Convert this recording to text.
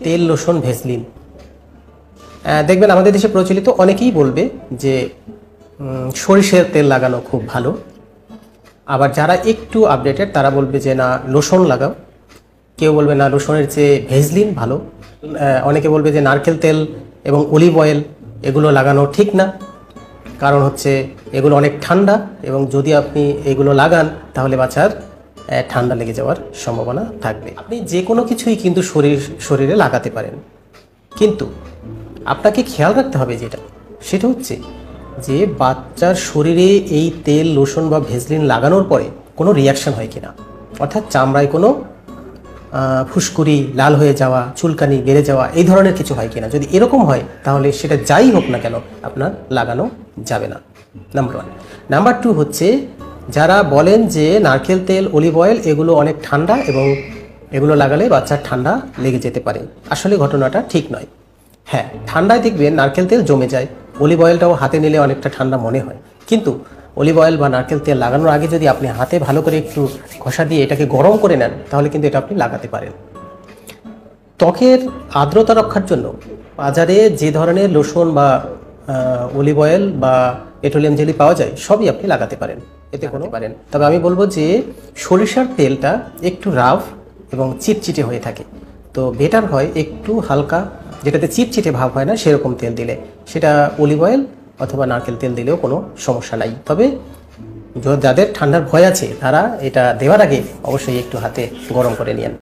তেল, lotion, Vaseline. দেখবেন আমাদের দেশে প্রচলিত অনেকেই বলবে যে সরিষার তেল লাগানো খুব ভালো। আবার যারা একটু আপডেটেড তারা বলবে যে না, লোশন লাগাও। কেউ বলবে না, লোশনের চেয়ে ভেসলিন ভালো। অনেকে বলবে যে নারকেল তেল এবং অলিভ অয়েল এগুলো লাগানো ঠিক না, কারণ হচ্ছে এগুলো অনেক ঠান্ডা এবং যদি আপনি এগুলো লাগান তাহলে বাচ্চার ঠান্ডা লেগে যাওয়ার সম্ভাবনা থাকবে। আপনি যে কোনো কিছুই কিন্তু শরীরে লাগাতে পারেন, কিন্তু আপনাকে খেয়াল রাখতে হবে সেটা হচ্ছে যে বাচ্চার শরীরে এই তেল, লোশন বা ভেসলিন লাগানোর পরে কোনো রিয়াকশন হয় কিনা, অর্থাৎ চামড়ায় কোনো ফুসকুড়ি, লাল হয়ে যাওয়া, চুলকানি বেড়ে যাওয়া, এই ধরনের কিছু হয় কিনা। যদি এরকম হয় তাহলে সেটা যাই হোক না কেন আপনার লাগানো যাবে না, নাম্বার 1। নাম্বার 2 হচ্ছে যারা বলেন যে নারকেল তেল, অলিভ অয়েল এগুলো অনেক ঠান্ডা এবং এগুলো লাগালে বাচ্চার ঠান্ডা লেগে যেতে পারে। আসলে ঘটনাটা ঠিক নয়। হ্যাঁ, ঠান্ডায় দেখবেন নারকেল তেল জমে যায়, অলিভ অয়েলটাও হাতে নিলে অনেকটা ঠান্ডা মনে হয়, কিন্তু অলিভ অয়েল বা নারকেল তেল লাগানোর আগে যদি আপনি হাতে ভালো করে একটু ঘষা দিয়ে এটাকে গরম করে নেন তাহলে কিন্তু এটা আপনি লাগাতে পারেন। ত্বকের আর্দ্রতা রক্ষার জন্য বাজারে যে ধরনের লোশন বা অলিভ অয়েল বা পেট্রোলিয়াম জেলি পাওয়া যায় সবই আপনি লাগাতে পারেন, এতে কোনো পারেন। তবে আমি বলবো যে সরিষার তেলটা একটু রাফ এবং চিটচিটে হয়ে থাকে, তো বেটার হয় একটু হালকা, যেটাতে চিটচিটে ভাব হয় না সেরকম তেল দিলে। সেটা অলিভ অয়েল অথবা নারকেল তেল দিলেও কোনো সমস্যা নাই। তবে যাদের ঠান্ডার ভয় আছে তারা এটা দেওয়ার আগে অবশ্যই একটু হাতে গরম করে নিন।